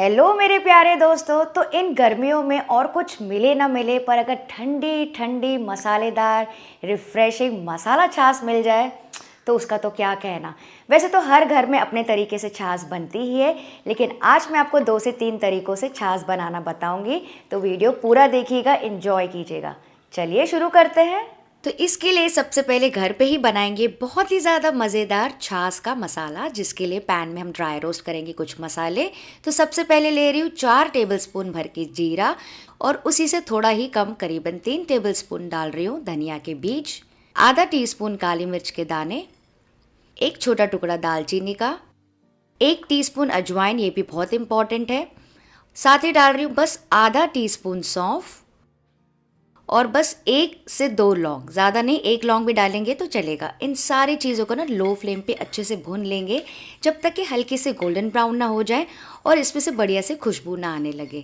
Hello मेरे प्यारे दोस्तों। तो इन गर्मियों में और कुछ मिले ना मिले पर अगर ठंडी ठंडी मसालेदार रिफ्रेशिंग मसाला छाछ मिल जाए तो उसका तो क्या कहना। वैसे तो हर घर में अपने तरीके से छाछ बनती ही है, लेकिन आज मैं आपको 2 से 3 तरीकों से छाछ बनाना बताऊंगी, तो वीडियो पूरा देखिएगा, एंजॉय कीजिएगा। चलिए शुरू करते हैं। तो इसके लिए सबसे पहले घर पे ही बनाएंगे बहुत ही ज़्यादा मज़ेदार छाछ का मसाला, जिसके लिए पैन में हम ड्राई रोस्ट करेंगे कुछ मसाले। तो सबसे पहले ले रही हूँ 4 टेबलस्पून भर के जीरा, और उसी से थोड़ा ही कम करीबन 3 टेबलस्पून डाल रही हूँ धनिया के बीज, आधा टीस्पून काली मिर्च के दाने, एक छोटा टुकड़ा दालचीनी का, 1 टीस्पून अजवाइन, ये भी बहुत इंपॉर्टेंट है। साथ ही डाल रही हूँ बस आधा टीस्पून सौंफ, और बस 1 से 2 लौंग, ज़्यादा नहीं, 1 लौंग भी डालेंगे तो चलेगा। इन सारी चीज़ों को ना लो फ्लेम पे अच्छे से भून लेंगे जब तक कि हल्के से गोल्डन ब्राउन ना हो जाए और इसमें से बढ़िया से खुशबू ना आने लगे।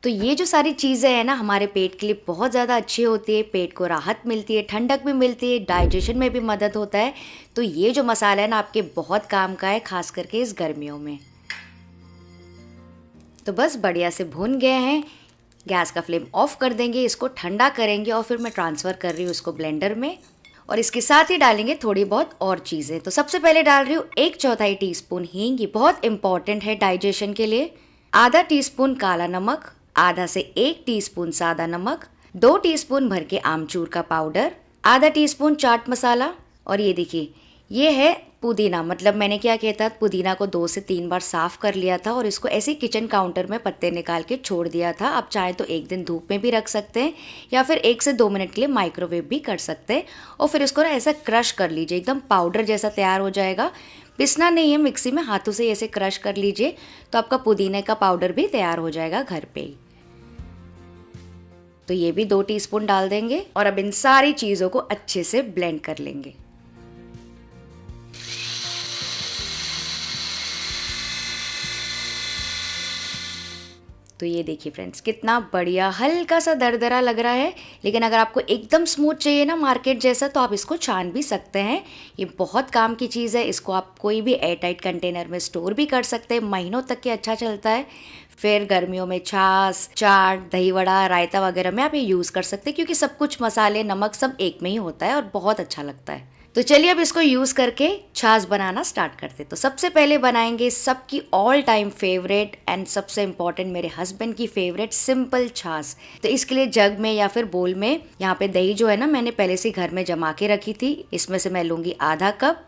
तो ये जो सारी चीज़ें हैं ना हमारे पेट के लिए बहुत ज़्यादा अच्छी होती है, पेट को राहत मिलती है, ठंडक भी मिलती है, डाइजेशन में भी मदद होता है। तो ये जो मसाला है ना आपके बहुत काम का है, खास करके इस गर्मियों में। तो बस बढ़िया से भून गए हैं, गैस का फ्लेम ऑफ कर देंगे, इसको ठंडा करेंगे और फिर मैं ट्रांसफ़र कर रही हूँ इसको ब्लेंडर में। और इसके साथ ही डालेंगे थोड़ी बहुत और चीज़ें। तो सबसे पहले डाल रही हूँ 1/4 टीस्पून हींग, ये बहुत इंपॉर्टेंट है डाइजेशन के लिए, आधा टीस्पून काला नमक, आधा से 1 टीस्पून सादा नमक, 2 टीस्पून भर के आमचूर का पाउडर, आधा टीस्पून चाट मसाला, और ये देखिए ये है पुदीना। मतलब मैंने क्या किया था, पुदीना को 2 से 3 बार साफ़ कर लिया था और इसको ऐसे किचन काउंटर में पत्ते निकाल के छोड़ दिया था। आप चाहे तो 1 दिन धूप में भी रख सकते हैं या फिर 1 से 2 मिनट के लिए माइक्रोवेव भी कर सकते हैं। और फिर इसको ना ऐसा क्रश कर लीजिए, एकदम पाउडर जैसा तैयार हो जाएगा। पिसना नहीं है, मिक्सी में हाथों से ऐसे क्रश कर लीजिए तो आपका पुदीने का पाउडर भी तैयार हो जाएगा घर पे ही। तो ये भी 2 टीस्पून डाल देंगे और अब इन सारी चीज़ों को अच्छे से ब्लेंड कर लेंगे। तो ये देखिए फ्रेंड्स, कितना बढ़िया, हल्का सा दरदरा लग रहा है, लेकिन अगर आपको एकदम स्मूथ चाहिए ना मार्केट जैसा, तो आप इसको छान भी सकते हैं। ये बहुत काम की चीज़ है, इसको आप कोई भी एयर टाइट कंटेनर में स्टोर भी कर सकते हैं, महीनों तक के अच्छा चलता है। फिर गर्मियों में छाछ, चाट, दही वड़ा, रायता वगैरह में आप ये यूज़ कर सकते हैं, क्योंकि सब कुछ मसाले, नमक सब एक में ही होता है और बहुत अच्छा लगता है। तो चलिए अब इसको यूज़ करके छाछ बनाना स्टार्ट करते हैं। तो सबसे पहले बनाएंगे सबकी ऑल टाइम फेवरेट एंड सबसे इम्पॉर्टेंट, मेरे हस्बैंड की फेवरेट, सिंपल छाछ। तो इसके लिए जग में या फिर बोल में, यहाँ पे दही जो है ना मैंने पहले से घर में जमा के रखी थी, इसमें से मैं लूँगी आधा कप,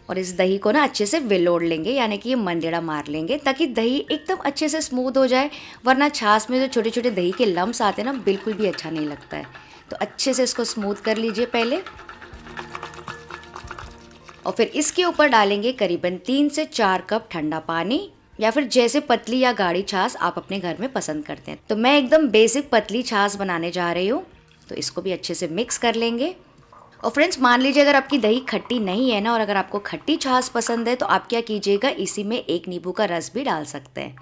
और इस दही को ना अच्छे से विलोड़ लेंगे, यानी कि ये मंदेड़ा मार लेंगे ताकि दही एकदम अच्छे से स्मूथ हो जाए। वरना छाछ में जो छोटे छोटे दही के लम्स आते हैं ना, बिल्कुल भी अच्छा नहीं लगता है। तो अच्छे से इसको स्मूथ कर लीजिए पहले, और फिर इसके ऊपर डालेंगे करीबन 3 से 4 कप ठंडा पानी, या फिर जैसे पतली या गाढ़ी छाछ आप अपने घर में पसंद करते हैं। तो मैं एकदम बेसिक पतली छाछ बनाने जा रही हूँ, तो इसको भी अच्छे से मिक्स कर लेंगे। और फ्रेंड्स, मान लीजिए अगर आपकी दही खट्टी नहीं है ना, और अगर आपको खट्टी छाछ पसंद है, तो आप क्या कीजिएगा, इसी में 1 नींबू का रस भी डाल सकते हैं।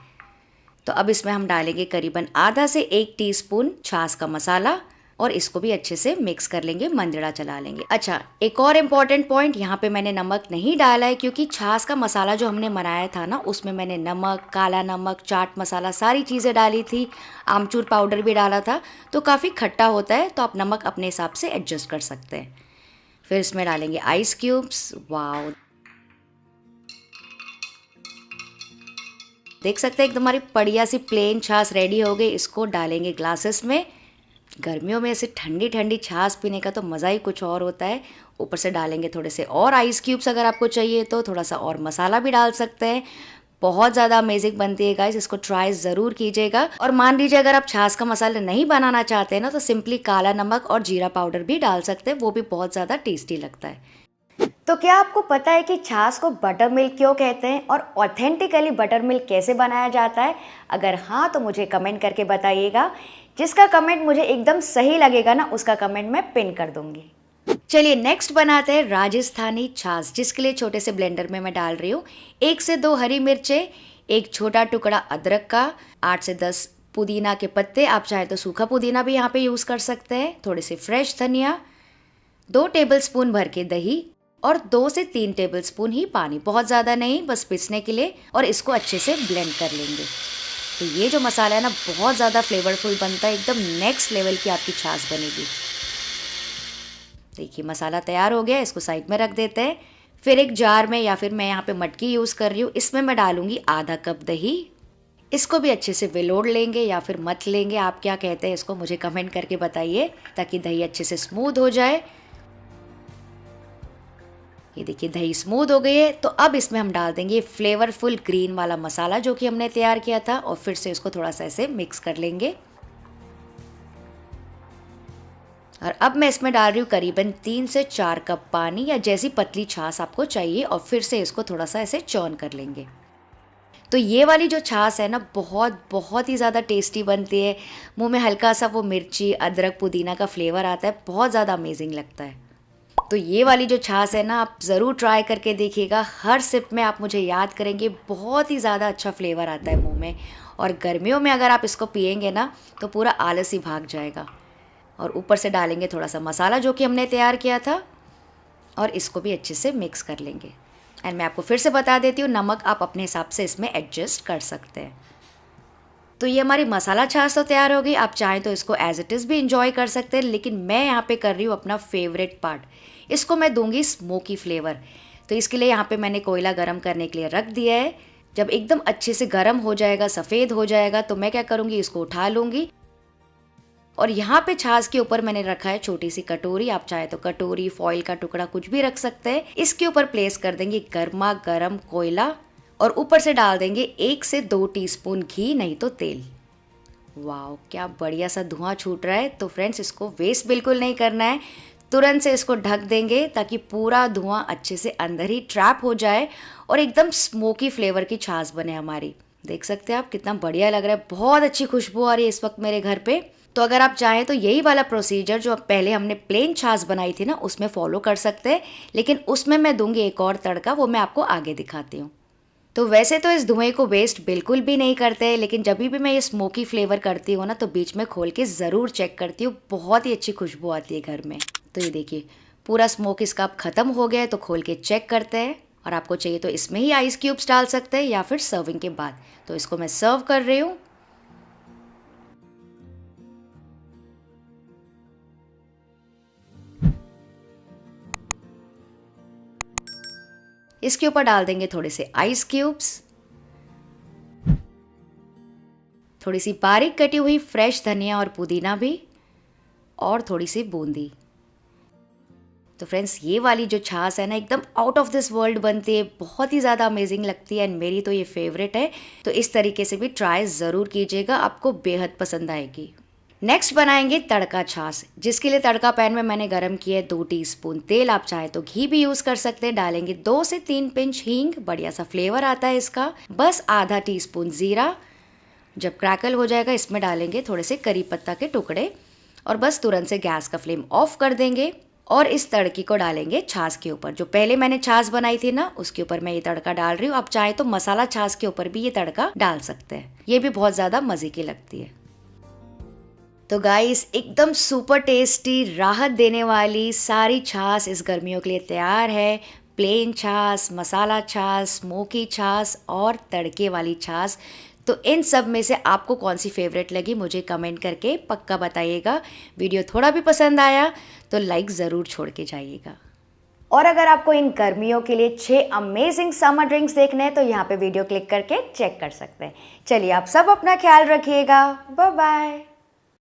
तो अब इसमें हम डालेंगे करीबन आधा से 1 टीस्पून छाछ का मसाला, और इसको भी अच्छे से मिक्स कर लेंगे, मंदड़ा चला लेंगे। अच्छा, एक और इम्पॉर्टेंट पॉइंट, यहाँ पे मैंने नमक नहीं डाला है, क्योंकि छाछ का मसाला जो हमने बनाया था ना, उसमें मैंने नमक, काला नमक, चाट मसाला, सारी चीज़ें डाली थी, आमचूर पाउडर भी डाला था, तो काफ़ी खट्टा होता है, तो आप नमक अपने हिसाब से एडजस्ट कर सकते हैं। फिर इसमें डालेंगे आइस क्यूब्स। वाओ, देख सकते हैं एकदम हमारी बढ़िया सी प्लेन छाछ रेडी हो गई। इसको डालेंगे ग्लासेस में। गर्मियों में ऐसे ठंडी ठंडी छाछ पीने का तो मज़ा ही कुछ और होता है। ऊपर से डालेंगे थोड़े से और आइस क्यूब्स, अगर आपको चाहिए तो थोड़ा सा और मसाला भी डाल सकते हैं। बहुत ज़्यादा अमेजिंग बनती है गाइस, इसको ट्राई ज़रूर कीजिएगा। और मान लीजिए अगर आप छाछ का मसाला नहीं बनाना चाहते हैं ना, तो सिंपली काला नमक और जीरा पाउडर भी डाल सकते हैं, वो भी बहुत ज़्यादा टेस्टी लगता है। तो क्या आपको पता है कि छाछ को बटर मिल्क क्यों कहते हैं, और ऑथेंटिकली बटर मिल्क कैसे बनाया जाता है? अगर हाँ तो मुझे कमेंट करके बताइएगा। जिसका कमेंट मुझे एकदम सही लगेगा ना, उसका कमेंट मैं पिन कर दूंगी। चलिए नेक्स्ट बनाते हैं राजस्थानी छाछ, जिसके लिए छोटे से ब्लेंडर में मैं डाल रही हूँ 1 से 2 हरी मिर्चें, 1 छोटा टुकड़ा अदरक का, 8 से 10 पुदीना के पत्ते, आप चाहे तो सूखा पुदीना भी यहाँ पे यूज़ कर सकते हैं, थोड़े से फ्रेश धनिया, 2 टेबलस्पून भर के दही, और 2 से 3 टेबलस्पून ही पानी, बहुत ज़्यादा नहीं, बस पीसने के लिए, और इसको अच्छे से ब्लेंड कर लेंगे। तो ये जो मसाला है ना बहुत ज़्यादा फ्लेवरफुल बनता है, एकदम नेक्स्ट लेवल की आपकी छाछ बनेगी। देखिए मसाला तैयार हो गया, इसको साइड में रख देते हैं। फिर एक जार में, या फिर मैं यहाँ पे मटकी यूज़ कर रही हूँ, इसमें मैं डालूंगी आधा कप दही। इसको भी अच्छे से विलोड़ लेंगे या फिर मथ लेंगे, आप क्या कहते हैं इसको मुझे कमेंट करके बताइए, ताकि दही अच्छे से स्मूथ हो जाए। ये देखिए दही स्मूथ हो गई है। तो अब इसमें हम डाल देंगे फ्लेवरफुल ग्रीन वाला मसाला जो कि हमने तैयार किया था, और फिर से इसको थोड़ा सा ऐसे मिक्स कर लेंगे। और अब मैं इसमें डाल रही हूँ करीबन 3 से 4 कप पानी, या जैसी पतली छाछ आपको चाहिए, और फिर से इसको थोड़ा सा ऐसे चॉन कर लेंगे। तो ये वाली जो छाछ है ना बहुत बहुत ही ज़्यादा टेस्टी बनती है। मुंह में हल्का सा वो मिर्ची, अदरक, पुदीना का फ्लेवर आता है, बहुत ज़्यादा अमेजिंग लगता है। तो ये वाली जो छाछ है ना आप ज़रूर ट्राई करके देखिएगा। हर सिप में आप मुझे याद करेंगे, बहुत ही ज़्यादा अच्छा फ्लेवर आता है मुंह में। और गर्मियों में अगर आप इसको पिएंगे ना तो पूरा आलस ही भाग जाएगा। और ऊपर से डालेंगे थोड़ा सा मसाला जो कि हमने तैयार किया था, और इसको भी अच्छे से मिक्स कर लेंगे। एंड मैं आपको फिर से बता देती हूँ, नमक आप अपने हिसाब से इसमें एडजस्ट कर सकते हैं। तो ये हमारी मसाला छाछ तो तैयार हो गई। आप चाहें तो इसको एज इट इज़ भी इंजॉय कर सकते हैं, लेकिन मैं यहाँ पे कर रही हूँ अपना फेवरेट पार्ट, इसको मैं दूंगी स्मोकी फ्लेवर। तो इसके लिए यहाँ पे मैंने कोयला गरम करने के लिए रख दिया है। जब एकदम अच्छे से गरम हो जाएगा, सफ़ेद हो जाएगा, तो मैं क्या करूँगी, इसको उठा लूँगी। और यहाँ पे छाछ के ऊपर मैंने रखा है छोटी सी कटोरी, आप चाहे तो कटोरी, फॉइल का टुकड़ा कुछ भी रख सकते हैं। इसके ऊपर प्लेस कर देंगे गर्मा गर्म कोयला, और ऊपर से डाल देंगे 1 से 2 टीस्पून घी, नहीं तो तेल। वाह क्या बढ़िया सा धुआं छूट रहा है। तो फ्रेंड्स इसको वेस्ट बिल्कुल नहीं करना है, तुरंत से इसको ढक देंगे ताकि पूरा धुआं अच्छे से अंदर ही ट्रैप हो जाए और एकदम स्मोकी फ्लेवर की छाछ बने हमारी। देख सकते हैं आप कितना बढ़िया लग रहा है, बहुत अच्छी खुशबू आ रही है इस वक्त मेरे घर पे। तो अगर आप चाहें तो यही वाला प्रोसीजर जो पहले हमने प्लेन छाछ बनाई थी ना उसमें फॉलो कर सकते हैं, लेकिन उसमें मैं दूंगी एक और तड़का, वो मैं आपको आगे दिखाती हूँ। तो वैसे तो इस धुएं को वेस्ट बिल्कुल भी नहीं करते, लेकिन जब भी मैं ये स्मोकी फ्लेवर करती हूँ ना तो बीच में खोल के ज़रूर चेक करती हूँ, बहुत ही अच्छी खुशबू आती है घर में। तो ये देखिए पूरा स्मोक इसका अब ख़त्म हो गया है, तो खोल के चेक करते हैं। और आपको चाहिए तो इसमें ही आइस क्यूब्स डाल सकते हैं या फिर सर्विंग के बाद। तो इसको मैं सर्व कर रही हूँ। इसके ऊपर डाल देंगे थोड़े से आइस क्यूब्स, थोड़ी सी बारीक कटी हुई फ्रेश धनिया और पुदीना भी, और थोड़ी सी बूंदी। तो फ्रेंड्स ये वाली जो छाछ है ना एकदम आउट ऑफ दिस वर्ल्ड बनती है, बहुत ही ज़्यादा अमेजिंग लगती है, एंड मेरी तो ये फेवरेट है। तो इस तरीके से भी ट्राई ज़रूर कीजिएगा, आपको बेहद पसंद आएगी। नेक्स्ट बनाएंगे तड़का छाछ, जिसके लिए तड़का पैन में मैंने गरम किया है 2 टीस्पून तेल, आप चाहे तो घी भी यूज़ कर सकते हैं। डालेंगे 2 से 3 पिंच हींग, बढ़िया सा फ्लेवर आता है इसका। बस आधा टीस्पून ज़ीरा। जब क्रैकल हो जाएगा इसमें डालेंगे थोड़े से करी पत्ता के टुकड़े, और बस तुरंत से गैस का फ्लेम ऑफ कर देंगे। और इस तड़के को डालेंगे छाछ के ऊपर, जो पहले मैंने छाछ बनाई थी ना उसके ऊपर मैं ये तड़का डाल रही हूँ। आप चाहे तो मसाला छाछ के ऊपर भी ये तड़का डाल सकते हैं, ये भी बहुत ज़्यादा मज़े की लगती है। तो गाइस एकदम सुपर टेस्टी, राहत देने वाली सारी छाछ इस गर्मियों के लिए तैयार है। प्लेन छाछ, मसाला छाछ, स्मोकी छाछ और तड़के वाली छाछ। तो इन सब में से आपको कौन सी फेवरेट लगी मुझे कमेंट करके पक्का बताइएगा। वीडियो थोड़ा भी पसंद आया तो लाइक ज़रूर छोड़ के जाइएगा। और अगर आपको इन गर्मियों के लिए 6 अमेजिंग समर ड्रिंक्स देखने हैं तो यहाँ पे वीडियो क्लिक करके चेक कर सकते हैं। चलिए आप सब अपना ख्याल रखिएगा, बाय बाय।